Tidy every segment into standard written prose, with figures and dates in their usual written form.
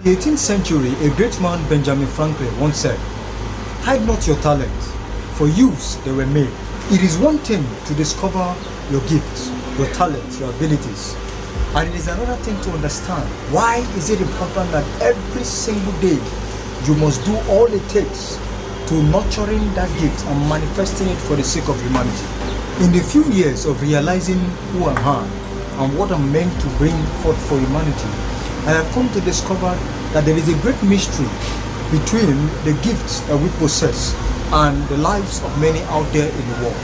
18th century, a great man, Benjamin Franklin, once said, "Hide not your talents, for use they were made." It is one thing to discover your gifts, your talents, your abilities, and it is another thing to understand why is it important that every single day you must do all it takes to nurturing that gift and manifesting it for the sake of humanity. In the few years of realizing who am I and what I'm meant to bring forth for humanity, I have come to discover that there is a great mystery between the gifts that we possess and the lives of many out there in the world.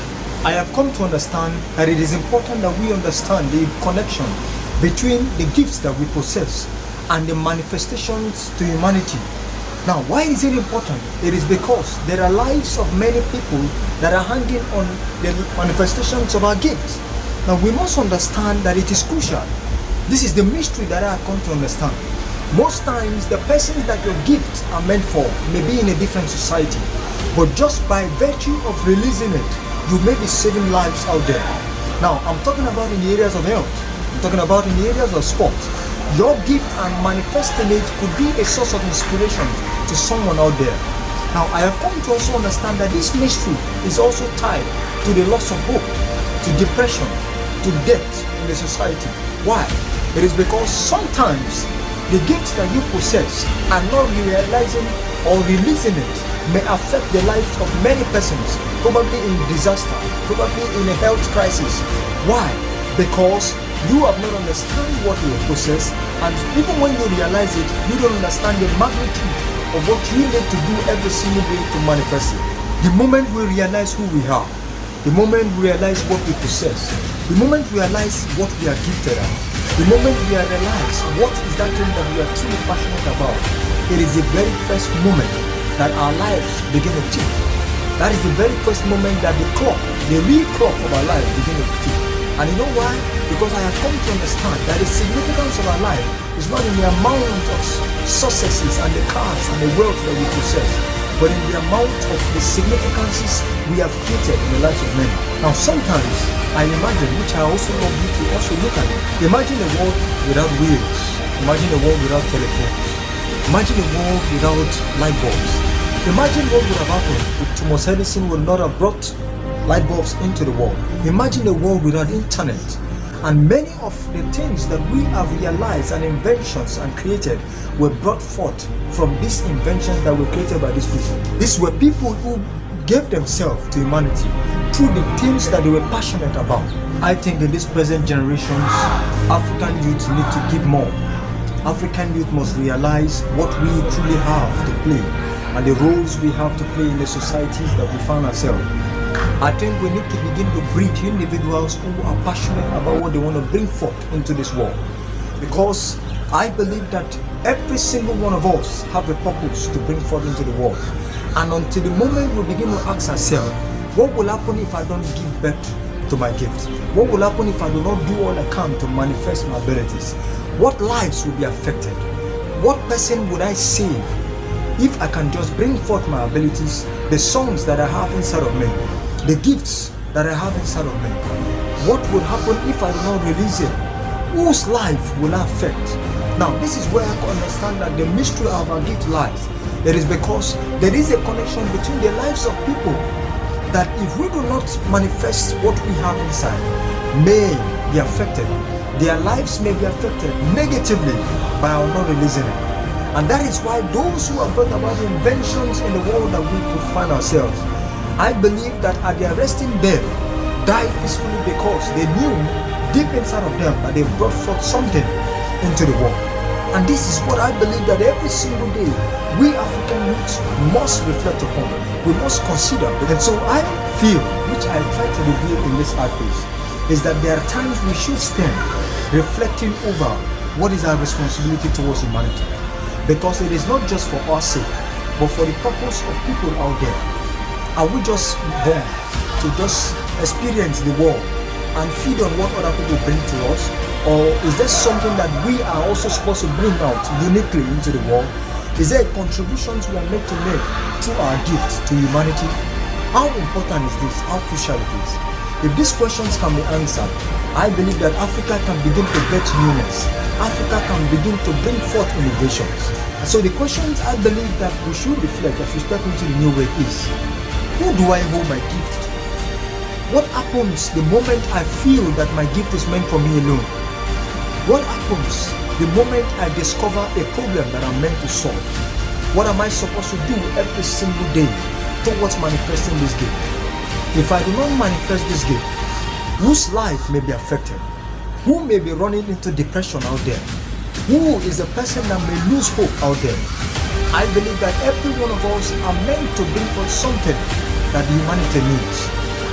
I have come to understand that it is important that we understand the connection between the gifts that we possess and the manifestations to humanity. Now, why is it important? It is because there are lives of many people that are hanging on the manifestations of our gifts. Now, we must understand that it is crucial. This is the mystery that I have come to understand. Most times, the persons that your gifts are meant for may be in a different society, but just by virtue of releasing it, you may be saving lives out there. Now, I'm talking about in the areas of health. I'm talking about in the areas of sports. Your gift and manifesting it could be a source of inspiration to someone out there. Now, I have come to also understand that this mystery is also tied to the loss of hope, to depression, to death in the society. Why? It is because sometimes the gifts that you possess and not realizing or releasing it may affect the lives of many persons, probably in disaster, probably in a health crisis. Why? Because you have not understood what you possess, and even when you realize it, you don't understand the magnitude of what you need to do every single day to manifest it. The moment we realize who we are, the moment we realize what we possess, the moment we realize what we are gifted at, the moment we realize what is that thing that we are truly passionate about, it is the very first moment that our lives begin to tick. That is the very first moment that the clock, the real clock of our life begin to tick. And you know why? Because I have come to understand that the significance of our life is not in the amount of successes and the cars and the wealth that we possess, but in the amount of the significances we have created in the lives of men. Now, sometimes I imagine, which I also love you to also look at it. Imagine a world without wheels. Imagine a world without telephones. Imagine a world without light bulbs. Imagine what would have happened if Thomas Edison would not have brought light bulbs into the world. Imagine a world without internet. And many of the things that we have realized and inventions and created were brought forth from these inventions that were created by these people. These were people who gave themselves to humanity through the things that they were passionate about. I think in this present generations, African youth need to give more. African youth must realize what we truly have to play and the roles we have to play in the societies that we find ourselves. I think we need to begin to breed individuals who are passionate about what they want to bring forth into this world. Because I believe that every single one of us have a purpose to bring forth into the world. And until the moment we begin to ask ourselves, what will happen if I don't give birth to my gift? What will happen if I do not do all I can to manifest my abilities? What lives will be affected? What person would I save if I can just bring forth my abilities, the songs that I have inside of me, the gifts that I have inside of me? What would happen if I do not release it? Whose life will I affect? Now, this is where I can understand that the mystery of our gift lies. It is because there is a connection between the lives of people that if we do not manifest what we have inside, may be affected. Their lives may be affected negatively by our not releasing it. And that is why those who have brought about inventions in the world that we could find ourselves, I believe that at their resting death, died peacefully because they knew deep inside of them that they brought forth something into the world. And this is what I believe that every single day we African youths must reflect upon. We must consider. And so I feel, which I try to reveal in this art piece, is that there are times we should spend reflecting over what is our responsibility towards humanity. Because it is not just for our sake, but for the purpose of people out there. Are we just born to just experience the world and feed on what other people bring to us? Or is there something that we are also supposed to bring out uniquely into the world? Is there contributions we are meant to make through our gift to humanity? How important is this? How crucial it is? If these questions can be answered, I believe that Africa can begin to bet newness. Africa can begin to bring forth innovations. So the questions I believe that we should reflect as we step into the new week is, who do I owe my gift to? What happens the moment I feel that my gift is meant for me alone? What happens the moment I discover a problem that I'm meant to solve? What am I supposed to do every single day towards manifesting this gift? If I do not manifest this gift, whose life may be affected? Who may be running into depression out there? Who is the person that may lose hope out there? I believe that every one of us are meant to bring forth something that humanity needs.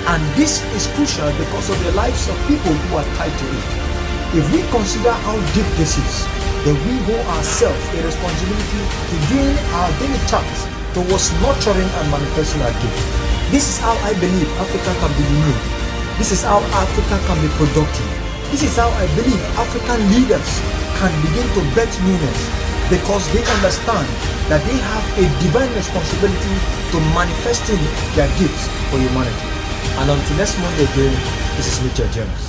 And this is crucial because of the lives of people who are tied to it. If we consider how deep this is, then we owe ourselves a responsibility to doing our daily tasks towards nurturing and manifesting our gift. This is how I believe Africa can be renewed. This is how Africa can be productive. This is how I believe African leaders can begin to bet newness, because they understand that they have a divine responsibility to manifesting their gifts for humanity. And until next Monday again, this is TGIM.